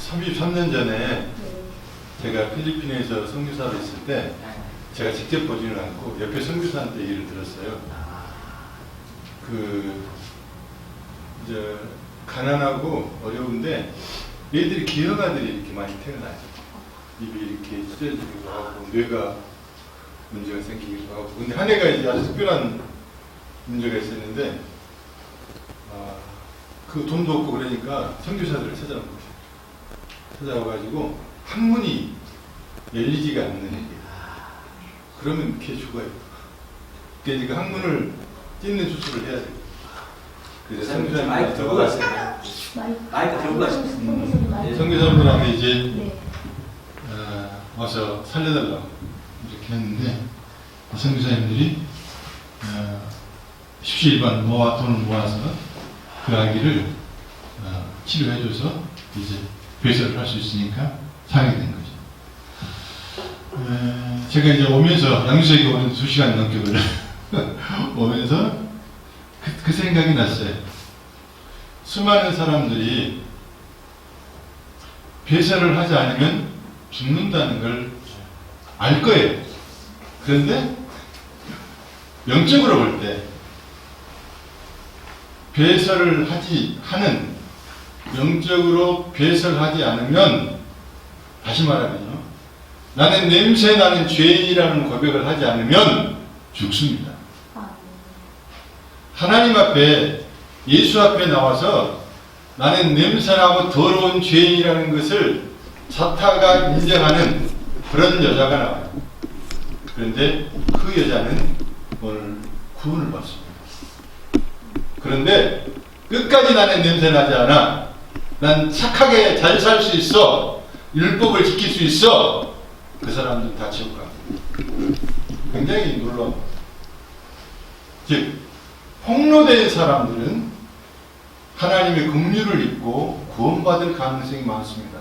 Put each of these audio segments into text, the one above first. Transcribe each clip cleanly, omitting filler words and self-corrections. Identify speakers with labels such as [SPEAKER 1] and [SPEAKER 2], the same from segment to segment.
[SPEAKER 1] 33년 전에 제가 필리핀에서 선교사로 있을 때 제가 직접 보지는 않고 옆에 선교사한테 얘기를 들었어요. 이제 가난하고 어려운데 얘들이 기형아들이 이렇게 많이 태어나요. 입이 이렇게 찢어지기도 하고 뇌가 문제가 생기기도 하고. 근데 한 해가 이제 아주 특별한 문제가 있었는데 그 돈도 없고 그러니까 선교사들을 찾아온 거예요. 찾아와가지고 학문이 열리지가 않는 애들. 그러면 걔 죽어요. 그러니까 그 학문을 찢는 수술을 해야 돼요. 그래서 선교사님한테
[SPEAKER 2] 들고 갔어요. 마이크 들고 갔어요.
[SPEAKER 1] 선교사님들한테 이제 와서 살려달라고 이렇게 했는데 선교사님들이 십시일반 돈을 모아서 그 아기를 치료해줘서 이제 배설을 할 수 있으니까 살게 된 거죠. 제가 이제 오면서 양주석에 오는 2시간 넘게 걸려 오면서 그 생각이 났어요. 수많은 사람들이 배설을 하지 않으면 죽는다는 걸 알 거예요. 그런데 영적으로 볼 때 배설을 하는 영적으로 배설하지 않으면, 다시 말하면요, 나는 냄새 나는 죄인이라는 고백을 하지 않으면 죽습니다. 하나님 앞에, 예수 앞에 나와서 나는 냄새나고 더러운 죄인이라는 것을 자타가 인정하는 그런 여자가 나와요. 그런데 그 여자는 오늘 구원을 받습니다. 그런데 끝까지 나는 냄새나지 않아, 난 착하게 잘 살 수 있어, 율법을 지킬 수 있어, 그 사람들은 다 지옥 갑니다. 굉장히 놀라운. 즉 폭로된 사람들은 하나님의 긍휼을 입고 구원받을 가능성이 많습니다.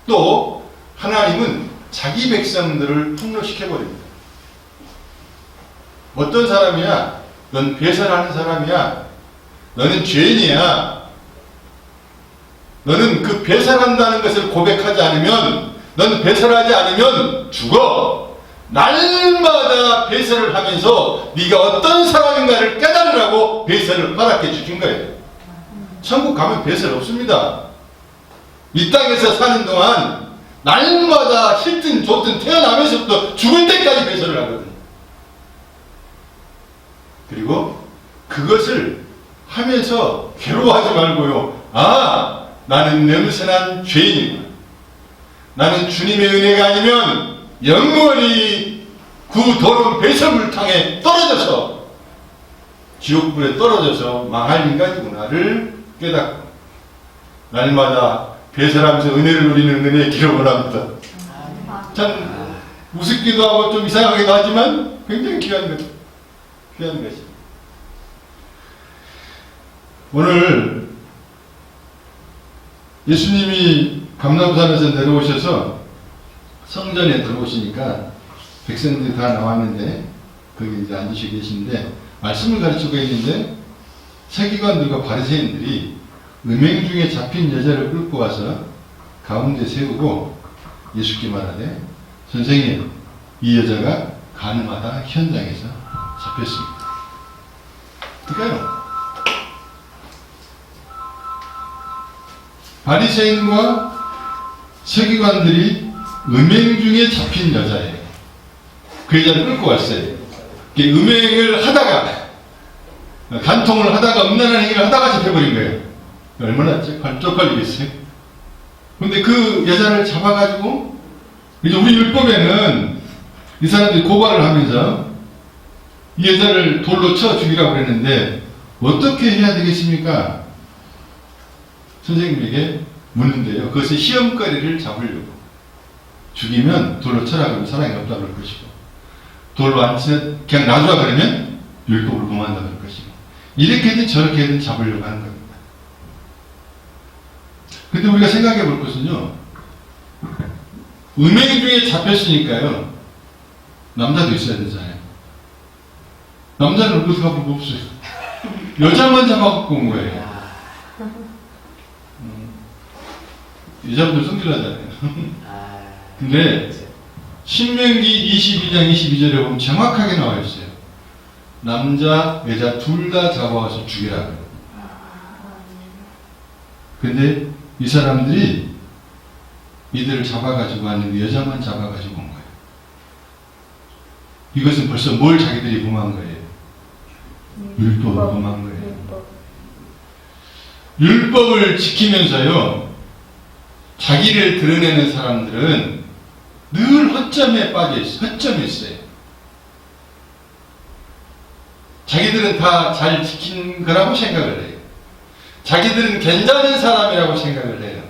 [SPEAKER 1] 또 하나님은 자기 백성들을 폭로시켜버립니다. 어떤 사람이야? 넌 배설하는 사람이야. 너는 죄인이야. 너는 그 배설한다는 것을 고백하지 않으면, 너는 배설하지 않으면 죽어. 날마다 배설을 하면서 네가 어떤 사람인가를 깨달으라고 배설을 허락해 주신 거예요. 천국 가면 배설 없습니다. 이 땅에서 사는 동안 날마다 싫든 좋든 태어나면서부터 죽을 때까지 배설을 하거든요. 그리고 그것을 하면서 괴로워하지 말고요. 나는 냄새난 죄인이구나. 나는 주님의 은혜가 아니면 영원히 그 더러운 배설물탕에 떨어져서, 지옥불에 떨어져서 망할 인간이구나를 깨닫고 날마다 배설하면서 은혜를 누리는 은혜의 기록을 합니다. 참 우습기도 하고 좀 이상하기도 하지만 굉장히 귀한 것, 귀한 것입니다. 오늘 예수님이 감람산에서 내려오셔서 성전에 들어오시니까 백성들이 다 나왔는데 거기 이제 앉으시고 계시는데 말씀을 가르치고 있는데 서기관들과 바리새인들이 음행 중에 잡힌 여자를 끌고 와서 가운데 세우고 예수께 말하되, 선생님, 이 여자가 가늠하다 현장에서 잡혔습니다. 그러니까요, 바리새인과 서기관들이 음행 중에 잡힌 여자예요. 그 여자를 끌고 왔어요. 음행을 하다가, 간통을 하다가, 음란한 행위를 하다가 잡혀버린 거예요. 얼마나 쪽팔리겠어요? 근데 그 여자를 잡아가지고, 이제 우리 율법에는 이 사람들이 고발을 하면서 이 여자를 돌로 쳐 죽이라고 그랬는데, 어떻게 해야 되겠습니까? 선생님에게 묻는데요. 그것을 시험거리를 잡으려고. 죽이면 돌로 쳐라 그러면 사랑이 없다 그럴 것이고, 돌로 안 치면 그냥 놔주라 그러면 율법을 범한다 그럴 것이고, 이렇게든 저렇게든 잡으려고 하는 겁니다. 근데 우리가 생각해 볼 것은요, 음행 중에 잡혔으니까요, 남자도 있어야 되잖아요. 남자는 어디서 가볼 거 없어요. 여자만 잡아갖고 온 거예요. 여자분들 성질나잖아요.
[SPEAKER 2] 아.
[SPEAKER 1] 근데 신명기 22장 22절에 보면 정확하게 나와 있어요. 남자, 여자 둘 다 잡아와서 죽이라고. 근데 이 사람들이 이들을 잡아가지고 왔는데 여자만 잡아가지고 온 거예요. 이것은 벌써 뭘 자기들이 범한 거예요? 율법을 범한 거예요. 율법을 지키면서요, 자기를 드러내는 사람들은 늘 허점에 빠져 있어요. 허점이 있어요. 자기들은 다 잘 지킨 거라고 생각을 해요. 자기들은 괜찮은 사람이라고 생각을 해요.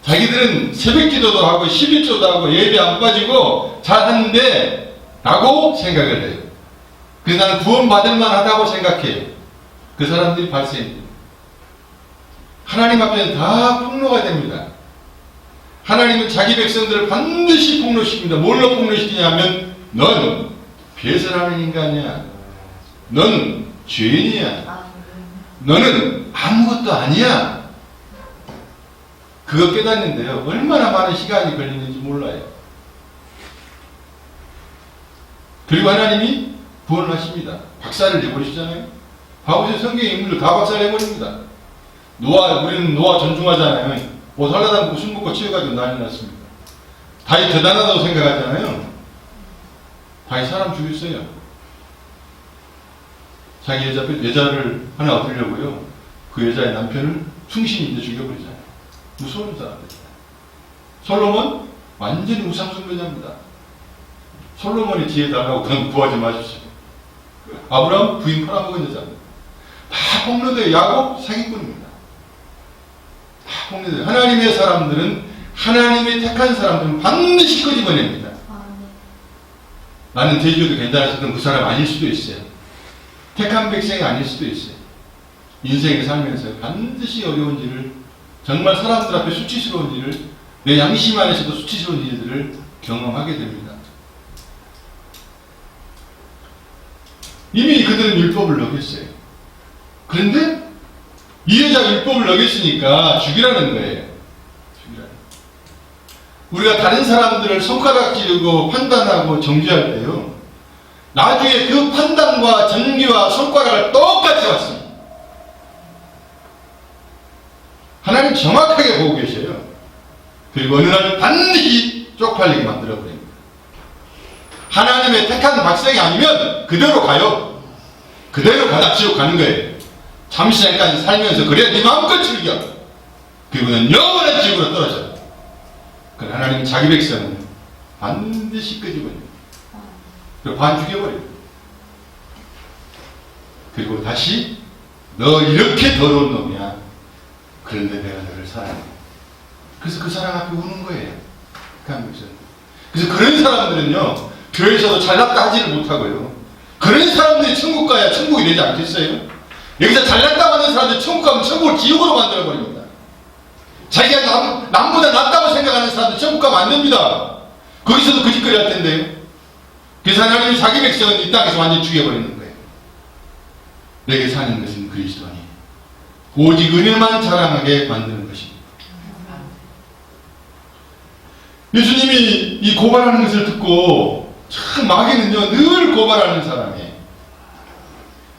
[SPEAKER 1] 자기들은 새벽 기도도 하고 11조도 하고 예배 안 빠지고 잘하는데 라고 생각을 해요. 그래서 나는 구원받을 만하다고 생각해요. 그 사람들이 발생해요. 하나님 앞에는 다 폭로가 됩니다. 하나님은 자기 백성들을 반드시 폭로시킵니다. 뭘로 폭로시키냐면 넌 배설하는 인간이야. 넌 죄인이야. 너는 아무것도 아니야. 그거 깨닫는데요, 얼마나 많은 시간이 걸리는지 몰라요. 그리고 하나님이 구원을 하십니다. 박살을 내버리시잖아요. 봐보세요. 성경의 인물들 다 박살내버립니다. 우리는 노아 존중하잖아요. 옷 하려다 술 먹고 취해가지고 난리 났습니다. 다윗 대단하다고 생각하잖아요. 다윗 사람 죽였어요. 자기 여자를 하나 얻으려고요. 그 여자의 남편을 충신이 이제 죽여버리잖아요. 무서운 사람들. 솔로몬 완전히 우상숭배자입니다. 솔로몬이 뒤에 달라고 그냥 구하지 마십시오. 아브라함 부인 팔아먹은 여자입니다. 다 폭로돼요. 야곱 사기꾼입니다. 다 폭로돼요. 하나님의 사람들은, 하나님의 택한 사람들은 반드시 끄집어냅니다. 나는 제주도 괜찮아서 그 사람 아닐 수도 있어요. 택한 백성이 아닐 수도 있어요. 인생을 살면서 반드시 어려운 일을, 정말 사람들 앞에 수치스러운 일을, 내 양심 안에서도 수치스러운 일들을 경험하게 됩니다. 이미 그들은 율법을 어겼어요. 그런데 이 여자가 율법을 어겼으니까 죽이라는 거예요. 죽이라는. 우리가 다른 사람들을 손가락 찌르고 판단하고 정죄할 때요, 나중에 그 판단과 정죄와 손가락을 똑같이 받습니다. 하나님 정확하게 보고 계셔요. 그리고 어느 날 반드시 쪽팔리게 만들어버립니다. 하나님의 택한 백성이 아니면 그대로 가요. 그대로 가다 지옥 가는 거예요. 잠시간까지 살면서 그래야 네 마음껏 즐겨. 그리고는 영원한 지옥으로 떨어져요. 그러나 하나님은 자기 백성은 반드시 끄집어냅니다. 그리고 반 죽여버려요. 그리고 다시 너 이렇게 더러운 놈이야. 그런데 내가 너를 사랑해. 그래서 그 사람 앞에 우는 거예요. 그래서 그런 사람들은요, 교회에서도 잘났다 하지를 못하고요. 그런 사람들이 천국 가야 천국이 되지 않겠어요? 여기서 잘났다고 하는 사람들이 천국 가면 천국을 지옥으로 만들어버립니다. 자기가 남보다 낫다고 생각하는 사람들 천국 가면 안 됩니다. 거기서도 그 짓거리 할 텐데요. 그래서 하나님이 자기 백성은 이 땅에서 완전히 죽여버리는 거예요. 내게 사는 것은 그리스도 아니, 오직 은혜만 자랑하게 만드는 것입니다. 예수님이 이 고발하는 것을 듣고, 참 마귀는요 늘 고발하는 사람이에요.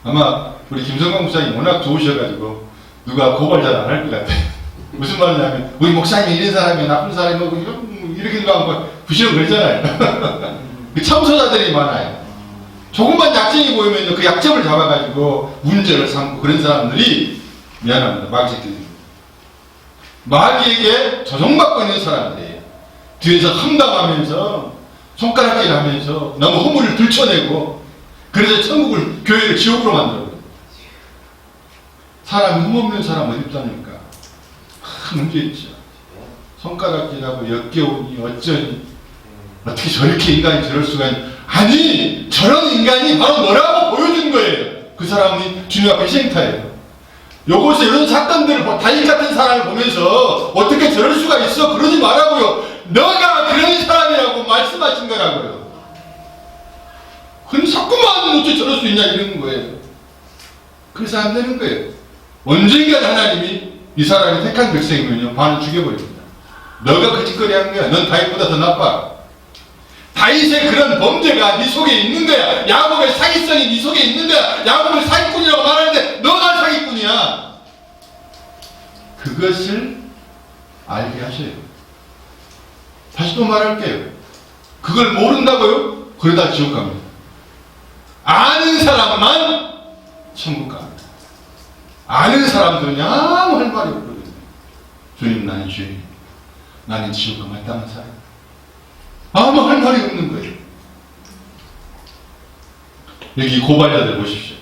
[SPEAKER 1] 아마 우리 김성광 목사님 워낙 좋으셔가지고 누가 고발 잘 안 할 것 같아요. 무슨 말이냐면, 우리 목사님이 이런 사람이야, 나쁜 사람이고 이렇게 누가 부시러 그러잖아요. 참소자들이 많아요. 조금만 약점이 보이면 그 약점을 잡아가지고 문제를 삼고, 그런 사람들이, 미안합니다, 마귀 새끼들, 마귀에게 조종받고 있는 사람들이에요. 뒤에서 험담하면서 손가락질 하면서 너무 허물을 들춰내고, 그래서 천국을, 교회를 지옥으로 만들어요. 사람이 흠없는 사람 어디 있다니까. 문제 있죠. 손가락질하고 역겨우니 어쩌니, 어떻게 저렇게 인간이 저럴 수가 있니? 아니, 저런 인간이 바로 너라고 보여준 거예요. 그 사람이 주님 앞에 희생타예요. 요것에 이런 사건들을, 다윗 같은 사람을 보면서 어떻게 저럴 수가 있어? 그러지 말라고요. 너가 그런 사람이라고 말씀하신 거라고요. 그럼 자꾸만 어떻게 저럴 수 있냐 이러는 거예요. 그래서 안 되는 거예요. 언젠가 하나님이 이 사람이 택한 백성이면요, 반은 죽여버립니다. 너가 그 짓거리 한 거야. 넌 다윗보다 더 나빠. 다윗의 그런 범죄가 네 속에 있는 거야. 야곱의 사기성이 네 속에 있는 거야. 야곱을 사기꾼이라고 말하는데 너가 사기꾼이야. 그것을 알게 하셔요. 다시 또 말할게요. 그걸 모른다고요? 그러다 지옥 갑니다. 아는 사람만 천국 갑니다. 아는 사람들은 아무 할 말이 없거든요. 주님, 나는 죄인. 나는 지옥에 마땅한 사람. 아무 할 말이 없는 거예요. 여기 고발자들 보십시오.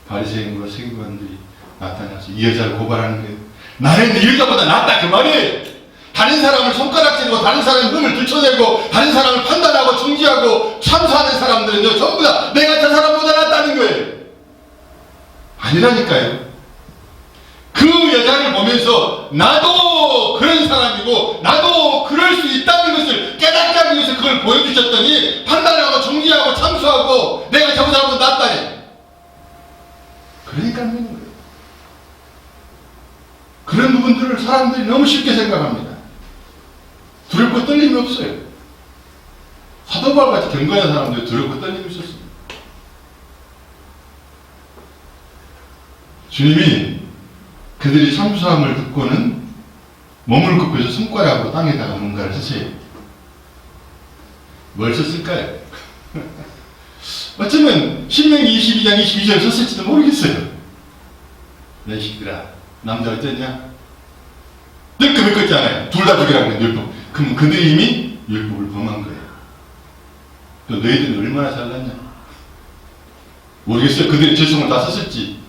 [SPEAKER 1] 바리새인과 세계관들이 나타나서 이 여자를 고발하는 거예요. 나는 이 여자보다 낫다 그 말이에요. 다른 사람을 손가락질하고 다른 사람의 흠을 들춰내고 다른 사람을 판단하고 정지하고 참수하는 사람들은요, 전부 다 내가 저 사람보다 낫다는 거예요. 아니라니까요. 그 여자를 보면서 나도 그런 사람이고 나도 그럴 수 있다는 것을 깨닫게 하기 위해서 그걸 보여주셨더니 판단하고 정지하고 참수하고 내가 저 사람보다 낫다니. 그러니까 하는 거예요. 그런 부분들을 사람들이 너무 쉽게 생각합니다. 두렵고 떨림이 없어요. 사도바울같이 경건한 사람들이 두렵고 떨림이 있었습니다. 주님이 그들이 참수함을 듣고는 몸을 굽혀서 손가락으로 땅에다가 뭔가를 쓰세요. 뭘 썼을까요? 어쩌면 신명기 22장 22절 썼을지도 모르겠어요. 내 시기들아, 남자 어쩌냐? 뜨끔했잖아요. 둘 다 죽이라고 했는데 율법. 그럼 그들이 이미 율법을 범한 거예요. 또 너희들은 얼마나 잘났냐? 모르겠어요. 그들의 죄성을 다 썼을지.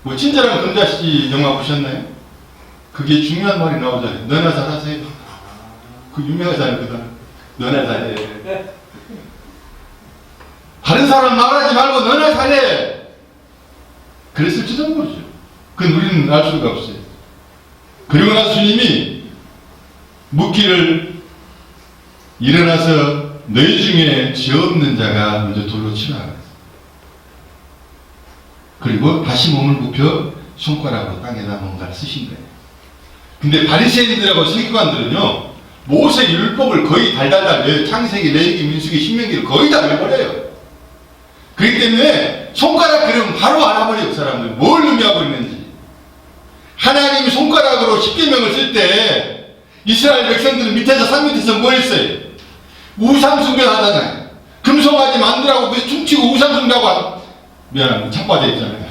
[SPEAKER 1] 뭐 친절한 금자씨 영화 보셨나요? 그게 중요한 말이 나오잖아요. 너나 잘하세요. 그 유명하잖아요. 그다음 너나 잘해. 다른 사람 말하지 말고 너나 잘해. 그랬을지도 모르죠. 그건 우리는 알 수가 없어요. 그리고 나서 주님이 묻기를 일어나서 너희 중에 죄 없는 자가 먼저 돌로 치라. 그리고 다시 몸을 굽혀 손가락으로 땅에다 뭔가를 쓰신 거예요. 근데 바리새인들하고 세계관들은요, 모세 율법을 거의 달달달 외워요. 창세기, 레위기, 민수기, 신명기를 거의 다 외워버려요. 그렇기 때문에 손가락 그리면 바로 알아버려요. 그 사람들 뭘 의미하고 있는지. 하나님이 손가락으로 십계명을 쓸 때 이스라엘 백성들은 밑에서 산 밑에서 뭐 했어요? 우상숭배를 하잖아요. 금송아지 만들라고 그래서 춤추고 우상숭배하고 미안합니다. 착과되어 있잖아요.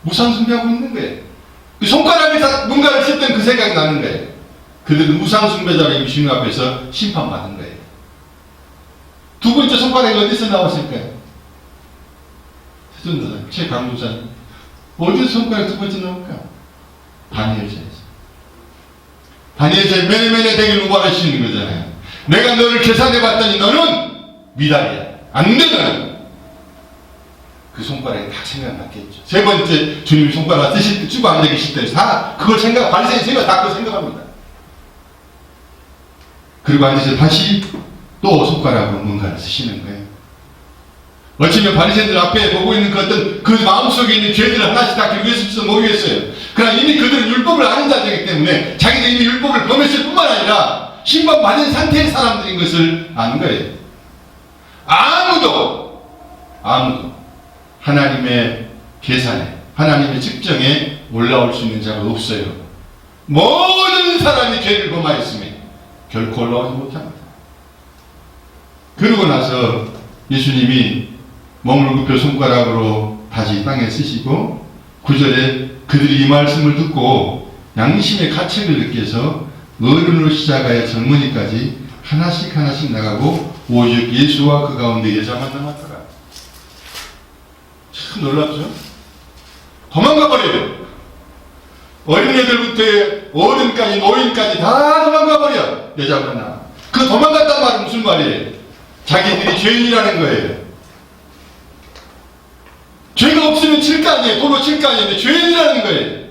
[SPEAKER 1] 우상숭배하고 있는 거예요. 그 손가락에서 뭔가를 쓸 때는 그 생각이 나는 거예요. 그들은 우상숭배자로 주님 앞에서 심판받은 거예요. 두 번째 손가락이 어디서 나왔을까요? 세존자님, 최강도사님, 어디서 손가락 두 번째 나올까? 다니엘서에서. 다니엘서에 매네매네 되길 우발하시는 거잖아요. 내가 너를 계산해봤더니 너는 미달이야. 안 돼, 너는. 그 손가락에 다 생각났겠죠. 세 번째 주님이 손가락 쓰실 때, 주고 앉아 계실 때 다 그걸 생각, 바리새인 생각 다 그걸 생각합니다. 그리고 앉아서 다시 또 손가락으로 뭔가를 쓰시는 거예요. 어쩌면 바리새인들 앞에 보고 있는 그 어떤 그 마음속에 있는 죄들을 하나씩 다 기록했을지도 모르겠어요. 그러나 이미 그들은 율법을 아는 자들이기 때문에 자기도 이미 율법을 범했을 뿐만 아니라 심판받은 상태의 사람들인 것을 아는 거예요. 아무도 하나님의 계산에, 하나님의 측정에 올라올 수 있는 자가 없어요. 모든 사람이 죄를 범하였으며 결코 올라오지 못합니다. 그러고 나서 예수님이 몸을 굽혀 손가락으로 다시 땅에 쓰시고 9절에 그들이 이 말씀을 듣고 양심의 가책을 느껴서 어른으로 시작하여 젊은이까지 하나씩 나가고 오직 예수와 그 가운데 여자만 남았더라. 참 놀랍죠? 도망가 버려요. 어린애들부터 어른까지 노인까지 다 도망가 버려. 여자만 남아. 그 도망갔단 말은 무슨 말이에요? 자기들이 죄인이라는 거예요. 죄가 없으면 칠 거 아니에요. 도로 칠 거 아니에요. 죄인이라는 거예요.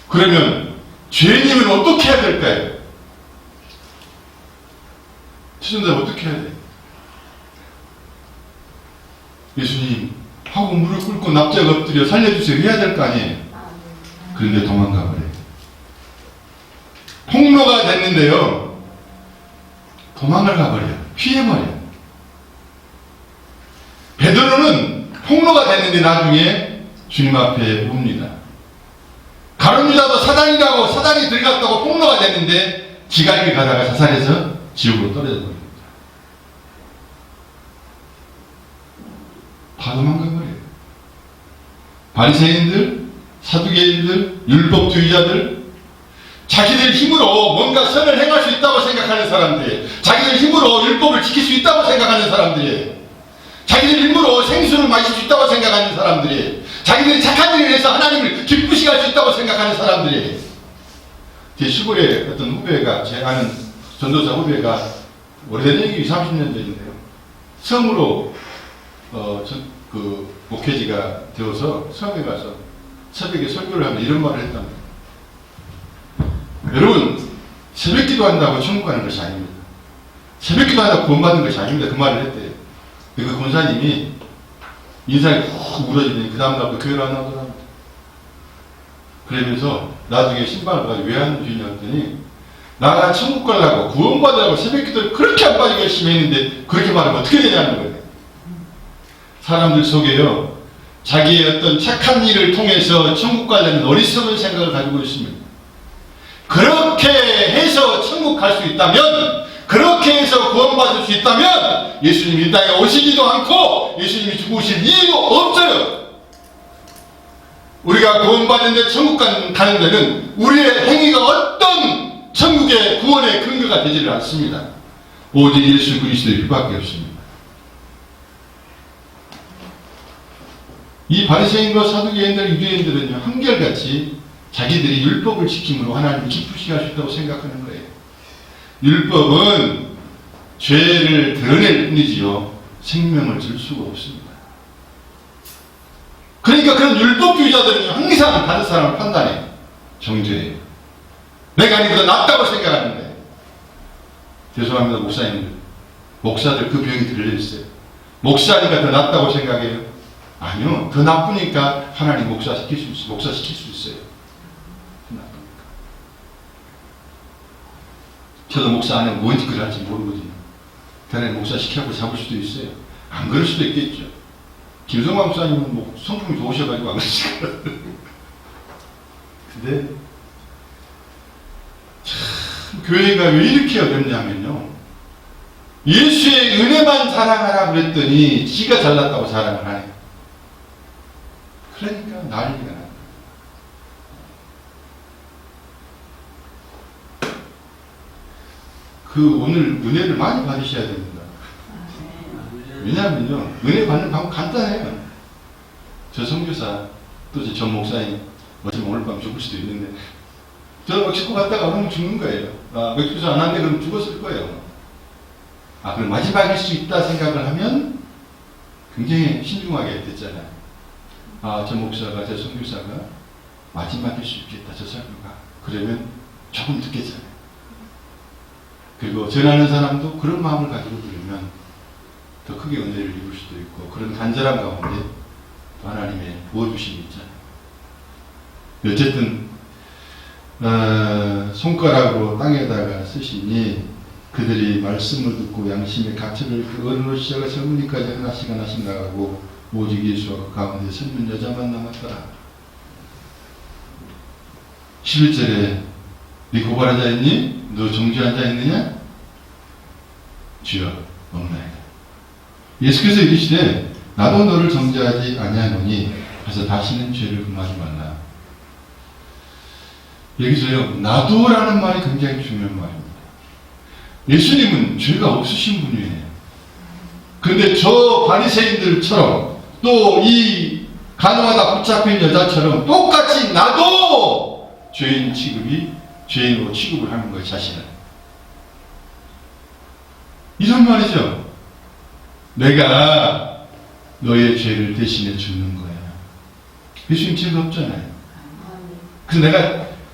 [SPEAKER 1] 그러면 죄인이면 어떻게 해야 될까요? 시청자 어떻게 해야 돼요? 예수님 하고 무릎 꿇고 납작 엎드려 살려주세요 해야 될 거 아니에요. 그런데 도망가 버려요. 폭로가 됐는데요. 도망을 가버려요. 피해버려요. 베드로는 폭로가 됐는데 나중에 주님 앞에 옵니다. 가룟 유다도 사단이라고 사단이 들어갔다고 폭로가 됐는데 지가 이렇게 가다가 자살해서 지옥으로 떨어져 버립니다. 다 도망가 버려요. 바리새인들, 사두개인들, 율법주의자들, 자기들 힘으로 뭔가 선을 행할 수 있다고 생각하는 사람들이에요. 자기들 힘으로 율법을 지킬 수 있다고 생각하는 사람들이에요. 자기들 힘으로 생수를 마실 수 있다고 생각하는 사람들이에요. 자기들이 착한 일을 해서 하나님을 기쁘시게 할 수 있다고 생각하는 사람들이에요. 제 시골에 어떤 후배가, 제 아는 전도사 후배가 오래된 얘기 30년 전인데요. 섬으로 목회지가 되어서 섬에 가서 새벽에 설교를 하면 이런 말을 했답니다. 여러분, 새벽 기도한다고 천국 가는 것이 아닙니다. 새벽 기도한다고 구원받는 것이 아닙니다. 그 말을 했대요. 그 권사님이 인상이 푹 울어지더니 그 다음날부터 교회를 안 나오더랍니다. 그러면서 나중에 신방을 가지고 왜 하는 주인이 왔더니 나가 천국 가려고 구원받으라고 새벽 기도를 그렇게 안 빠지게 열심히 했는데 그렇게 말하면 어떻게 되냐는 거예요. 사람들 속에요, 자기의 어떤 착한 일을 통해서 천국 가려는 어리석은 생각을 가지고 있습니다. 그렇게 해서 천국 갈 수 있다면, 그렇게 해서 구원받을 수 있다면 예수님이 이 땅에 오시지도 않고 예수님이 죽으실 이유가 없어요. 우리가 구원받는데 천국 가는 데는 우리의 행위가 어떤 천국의 구원의 근거가 되지를 않습니다. 오직 예수 그리스도의 피밖에 없습니다. 이 바리새인과 사두개인들, 유대인들은요, 한결같이 자기들이 율법을 지킴으로 하나님을 기쁘시게 할 수 있다고 생각하는 거예요. 율법은 죄를 드러낼 뿐이지요, 생명을 줄 수가 없습니다. 그러니까 그런 율법주의자들은 항상 다른 사람을 판단해요. 정죄해요. 내가 아니보다 낫다고 생각하는 거예요. 죄송합니다, 목사님들. 목사들 그 병이 들려있어요. 목사니까 더 낫다고 생각해요. 아니요, 더 나쁘니까 하나님 목사시킬 수 있어요. 저도 목사 안에 뭔 짓을 할지 모르거든요. 대단히 목사 시켜고 잡을 수도 있어요. 안 그럴 수도 있겠죠. 김성광 목사님은 뭐 성품이 좋으셔가지고 안 그러실 거예요. 근데 참 교회가 왜 이렇게 어렵냐면요, 예수의 은혜만 자랑하라 그랬더니 지가 잘났다고 자랑을 하네. 그러니까 난리가 나요. 오늘 은혜를 많이 받으셔야 됩니다. 왜냐하면요, 은혜 받는 방법 간단해요. 저 선교사, 또 전 목사님, 어쩌면 오늘 밤 죽을 수도 있는데, 저 멕시코 갔다가 그러면 죽는 거예요. 멕시코에서 안 왔는데 그럼 죽었을 거예요. 그럼 마지막일 수 있다 생각을 하면 굉장히 신중하게 됐잖아요. 저 목사가, 저 선교사가 마지막일 수 있겠다, 저 설교가. 그러면 조금 듣겠잖아요. 그리고 전하는 사람도 그런 마음을 가지고 들으면 더 크게 은혜를 입을 수도 있고, 그런 간절한 가운데 또 하나님의 부어주심이 있잖아요. 어쨌든 손가락으로 땅에다가 쓰시니 그들이 말씀을 듣고 양심의 가책을 어른으로 시작해 젊은이까지 하나씩 나가고 오직 예수와 그 가운데 젊은 여자만 남았더라. 11절에 네 고발한 자 있니? 너 정죄한 자 있느냐? 주여 없나이다. 예수께서 이르시되 나도 너를 정죄하지 아니하노니 가서 다시는 죄를 금하지 말라. 여기서요, 나도라는 말이 굉장히 중요한 말입니다. 예수님은 죄가 없으신 분이에요. 그런데 저 바리새인들처럼 또 이 간호하다 붙잡힌 여자처럼 똑같이 나도 죄인으로 취급을 하는 거예요, 자신을. 이런 말이죠. 내가 너의 죄를 대신해 주는 거야. 예수님 죄가 없잖아요. 그래서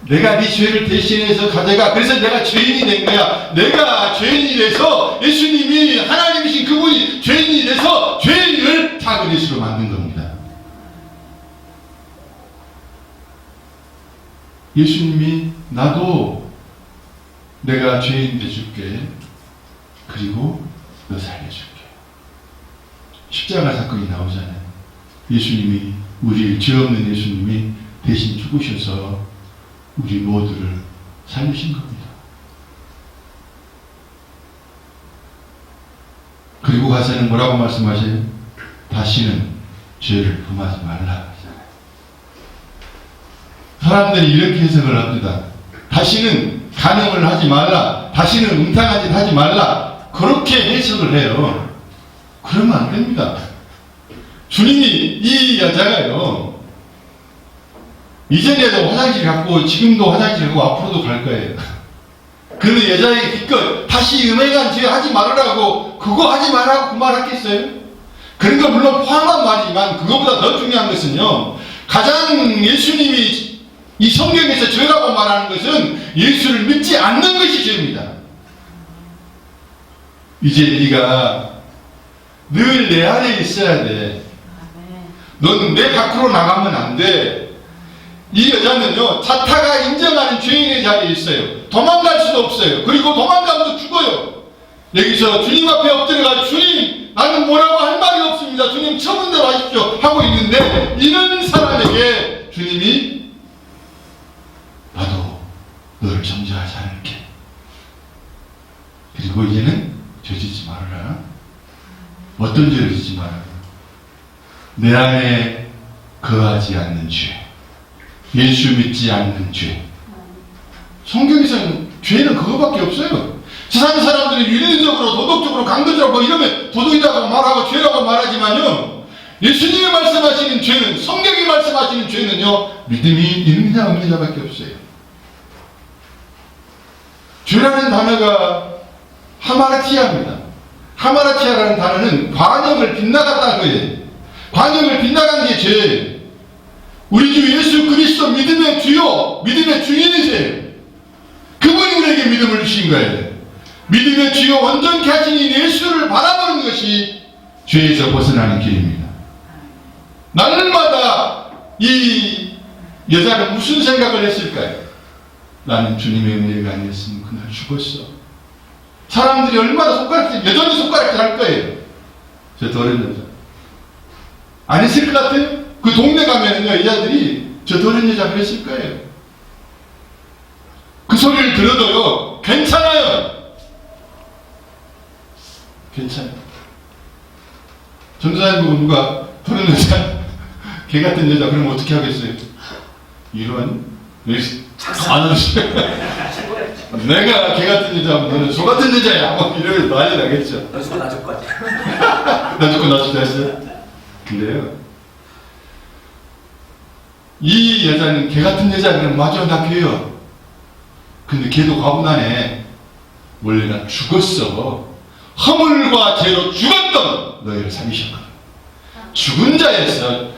[SPEAKER 1] 내가 네 죄를 대신해서 가져가. 그래서 내가 죄인이 된 거야. 내가 죄인이 돼서 예수님이 하나님이신 그분이 죄인이 돼서 죄인을 작은 예수로 만든 겁니다. 예수님이 나도 내가 죄인 돼줄게. 그리고 너 살려줄게. 십자가 사건이 나오잖아요. 예수님이, 우리 죄 없는 예수님이 대신 죽으셔서 우리 모두를 살리신 겁니다. 그리고 가서는 뭐라고 말씀하세요? 다시는 죄를 범하지 말라. 사람들이 이렇게 해석을 합니다. 다시는 간음을 하지 말라. 다시는 음탕한 짓 하지 말라. 그렇게 해석을 해요. 그러면 안 됩니다. 주님이 이 여자가요, 이전에도 화장실 갔고 지금도 화장실 가고 앞으로도 갈 거예요. 그 여자에게 기껏 다시 음행한 죄 하지 말으라고 그거 하지 말라고 그 말 하겠어요? 그런 거 물론 포함한 말이지만 그거보다 더 중요한 것은요, 가장 예수님이 이 성경에서 죄라고 말하는 것은 예수를 믿지 않는 것이 죄입니다. 이제 네가 늘 내 안에 있어야 돼. 너는 내 밖으로 나가면 안 돼. 이 여자는요, 자타가 인정하는 죄인의 자리에 있어요. 도망갈 수도 없어요. 그리고 도망가면 죽어요. 여기서 주님 앞에 엎드려가 주님, 나는 뭐라고 할 말이 없습니다. 주님 처분 대로 하십시오 하고 있는데, 이런 사람에게 주님이 나도 너를 정죄하지 않을게. 그리고 이제는 죄 짓지 말아라. 어떤 죄를 짓지 말아라. 내 안에 거하지 않는 죄. 예수 믿지 않는 죄. 성경에서는 죄는 그거밖에 없어요. 세상 사람들이 윤리적으로, 도덕적으로, 강도적으로 뭐 이러면 도덕이라고 말하고 죄라고 말하지만요, 예수님이 말씀하시는 죄는, 성경이 말씀하시는 죄는요, 믿음이 있는 자 없는 자밖에 없어요. 죄라는 단어가 하마르티아입니다. 하마르티아라는 단어는 관용을 빗나갔다는 거예요. 관용을 빗나간 게 죄예요. 우리 주 예수 그리스도 믿음의 주요, 믿음의 주인이세요. 그분이 우리에게 믿음을 주신 거예요. 믿음의 주요 온전케 하신 이 예수를 바라보는 것이 죄에서 벗어나는 길입니다. 날마다 이 여자는 무슨 생각을 했을까요? 나는 주님의 은혜가 아니었으면 그날 죽었어. 사람들이 얼마나 손가락질, 여전히 손가락질 할 거예요. 저 더러운 여자. 안 했을 것 같아요? 그 동네 가면은요, 여자들이 저 더러운 여자 그랬을 거예요. 그 소리를 들어도요, 괜찮아요. 괜찮아요. 전도사님 보고 누가 더러운 여자, 개 같은 여자, 그러면 어떻게 하겠어요? 이런, 안 하세요. 내가 개 같은 여자면 너는 소 같은 여자야. 뭐 이러면 난리 나겠죠.
[SPEAKER 2] 너 죽고 나 죽고
[SPEAKER 1] 나 죽고 나 죽고 했어요. 근데요, 이 여자는 개 같은 여자는 맞아, 나 개요. 근데 걔도 과분하네. 원래 나 죽었어. 허물과 죄로 죽었던 너희를 살리셨거든. 죽은 자에서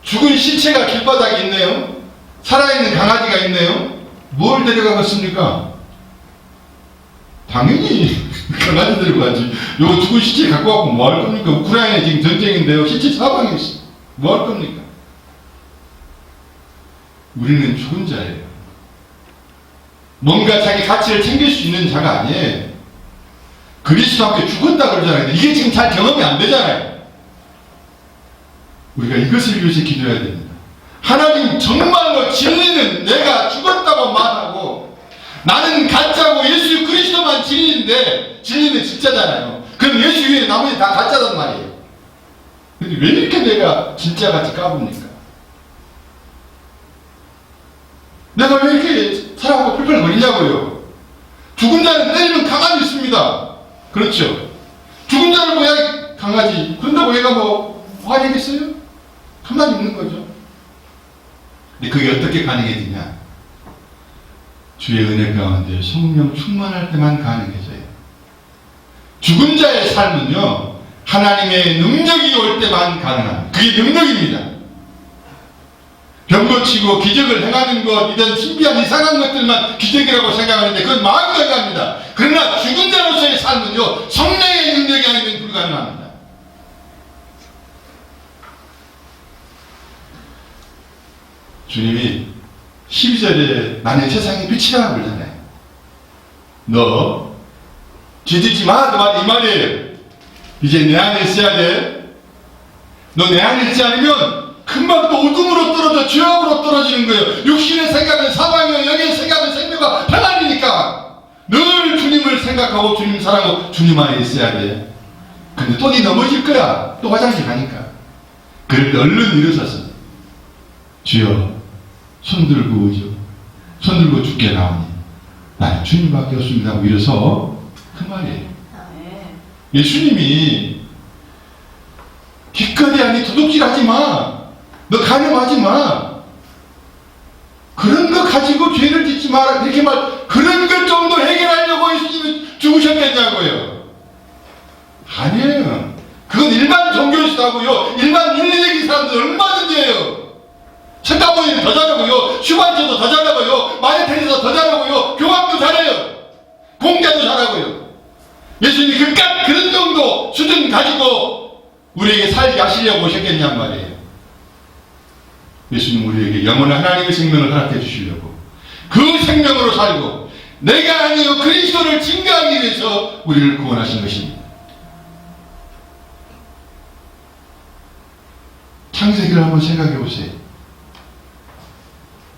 [SPEAKER 1] 죽은 시체가 길바닥에 있네요. 살아있는 강아지가 있네요. 뭘 데려가겠습니까? 당연히 강아지 데려가지. 요 죽은 시체 갖고 가고 뭐 할 겁니까? 우크라이나에 지금 전쟁인데요. 시체 사방에 있어. 뭐 할 겁니까? 우리는 죽은 자예요. 뭔가 자기 가치를 챙길 수 있는 자가 아니에요. 그리스도와 함께 죽었다 그러잖아요. 이게 지금 잘 경험이 안 되잖아요. 우리가 이것을 위해서 기도해야 됩니다. 하나님, 정말로 진리는 내가 죽었다고 말하고 나는 가짜고 예수 그리스도만 진리인데, 진리는 진짜잖아요. 그럼 예수 위에 나머지 다 가짜단 말이에요. 근데 왜 이렇게 내가 진짜같이 까봅니까? 내가 왜 이렇게 사람하고 펄펄거리냐고요. 죽은 자는 때리면 강아지 있습니다. 그렇죠. 죽은 자를 뭐야, 강아지. 그런다고 얘가 뭐 화내겠어요? 가만히 있는 거죠. 근데 그게 어떻게 가능해지냐? 주의 은혜 가운데 성령 충만할 때만 가능해져요. 죽은 자의 삶은요, 하나님의 능력이 올 때만 가능합니다. 그게 능력입니다. 병 고치고 기적을 행하는 것, 이런 신비한 이상한 것들만 기적이라고 생각하는데 그건 마음이 가능합니다. 그러나 죽은 자로서의 삶은요, 성령의 능력이 아니면 불가능합니다. 주님이 12절에 나는 세상의 빛이라 그러잖아요. 너 뒤집지 마, 그 말이 이 말이에요. 이제 내 안에 있어야 돼. 너 내 안에 있지 않으면 금방 또 어둠으로 떨어져 죄악으로 떨어지는 거예요. 육신의 생각은 사망이요 영의 생각은 생명과 평안이니까 늘 주님을 생각하고 주님 사랑하고 주님 안에 있어야 돼. 근데 또 네 넘어질 거야. 또 화장실 가니까. 그럴 때 얼른 일어서서 주여 손 들고 오죠. 손 들고 죽게 나오니 나는 주님밖에 없습니다 하고 일어서 그 말이에요. 예수님이 기껏이 아니 도둑질 하지 마. 너 간염하지 마. 그런 거 가지고 죄를 짓지 마라. 이렇게 그런 것 정도 해결하려고 예수님이 죽으셨겠냐고요. 아니에요. 그건 일반 종교시다고요. 일반 윤리적인 사람들 얼마든지 해요. 석가모니는 더 잘하고요. 슈바이처도 더 잘하고요. 마리테리도 더 잘하고요. 교황도 잘해요. 공자도 잘하고요. 예수님이 그깟 그런 정도 수준 가지고 우리에게 살게 하시려고 오셨겠냔 말이에요. 예수님 우리에게 영원한 하나님의 생명을 허락해 주시려고 그 생명으로 살고 내가 아니요 그리스도를 증거하기 위해서 우리를 구원하신 것입니다. 창세기를 한번 생각해 보세요.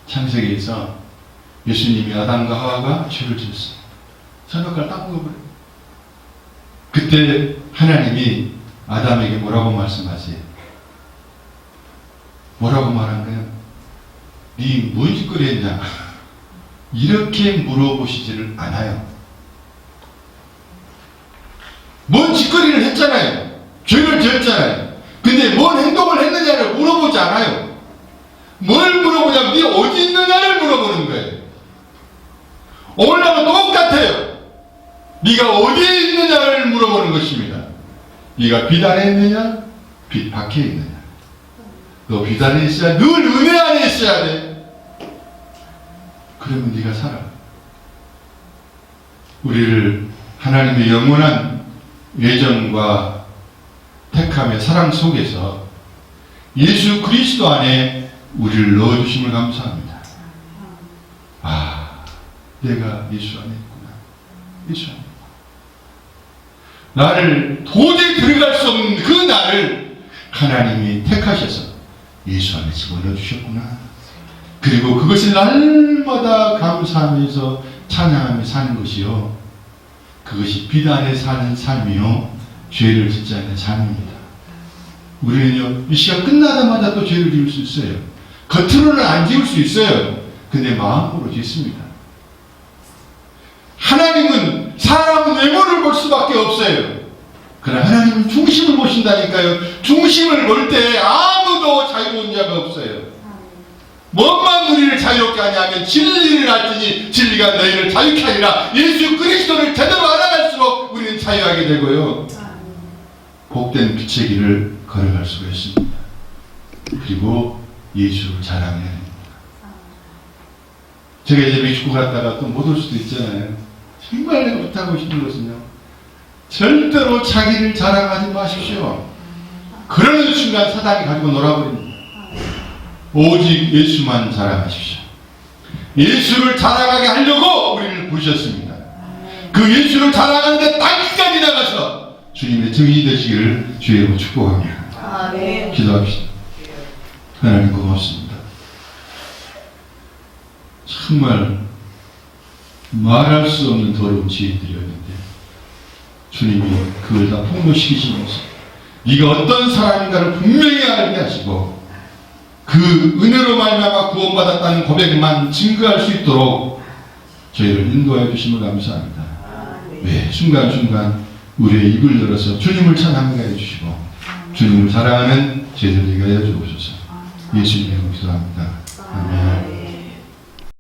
[SPEAKER 1] 창세기에서 예수님이 아담과 하와가 죄를 지었어요. 선악과를 딱 먹어버려요. 그때 하나님이 아담에게 뭐라고 말씀하세요? 뭐라고 말한 거예요? 네 뭔 짓거리 했냐? 이렇게 물어보시지를 않아요. 뭔 짓거리를 했잖아요. 죄를 지었잖아요. 근데 뭔 행동을 했느냐를 물어보지 않아요. 뭘 물어보냐면 네 어디 있느냐를 물어보는 거예요. 오늘하고 똑같아요. 네가 어디에 있느냐를 물어보는 것입니다. 네가 빛 안에 있느냐? 빛 밖에 있느냐? 너 빛 안에 있어야 늘 은혜 안에 있어야 돼. 그러면 네가 살아. 우리를 하나님의 영원한 예정과 택함의 사랑 속에서 예수 그리스도 안에 우리를 넣어주심을 감사합니다. 아, 내가 예수 안에 있구나. 예수 안에 있구나. 나를 도저히 들어갈 수 없는 그 나를 하나님이 택하셔서 예수 안에 집어넣어 주셨구나. 그리고 그것을 날마다 감사하면서 찬양하며 사는 것이요. 그것이 빛 안에 사는 삶이요. 죄를 짓지 않는 삶입니다. 우리는요, 이 시간 끝나자마자 또 죄를 지을 수 있어요. 겉으로는 안 지을 수 있어요. 근데 마음으로 짓습니다. 하나님은 사람 외모를 볼 수밖에 없어요. 그러나 하나님은 중심을 보신다니까요. 중심을 볼 때 아무도 자유로운 자가 없어요. 뭔만 우리를 자유롭게 하냐면 진리를 알지니 진리가 너희를 자유케 하리라. 예수 그리스도를 제대로 알아갈수록 우리는 자유하게 되고요. 복된 빛의 길을 걸어갈 수가 있습니다. 그리고 예수를 자랑해야 됩니다. 제가 이제 멕시코 갔다가 또 못 올 수도 있잖아요. 정말 내가 부탁하고 싶은 것은요. 절대로 자기를 자랑하지 마십시오. 그러는 순간 사단이 가지고 놀아버립니다. 오직 예수만 자랑하십시오. 예수를 자랑하게 하려고 우리를 부르셨습니다. 그 예수를 자랑하는데 땅까지 나가서 주님의 증인이 되시기를 주의 이름으로 축복합니다. 기도합시다. 하나님 고맙습니다. 정말 말할 수 없는 더러운 죄인들이었는데 주님이 그걸 다 폭로시키시면서 네가 어떤 사람인가를 분명히 알게 하시고 그 은혜로 말미암아 구원받았다는 고백만 증거할 수 있도록 저희를 인도하여 주심을 감사합니다. 왜 순간순간 우리의 입을 열어서 주님을 찬양하게 해주시고 주님을 사랑하는 저희들 되게 하여 주옵소서. 예수님의 이름으로 기도합니다. 아멘.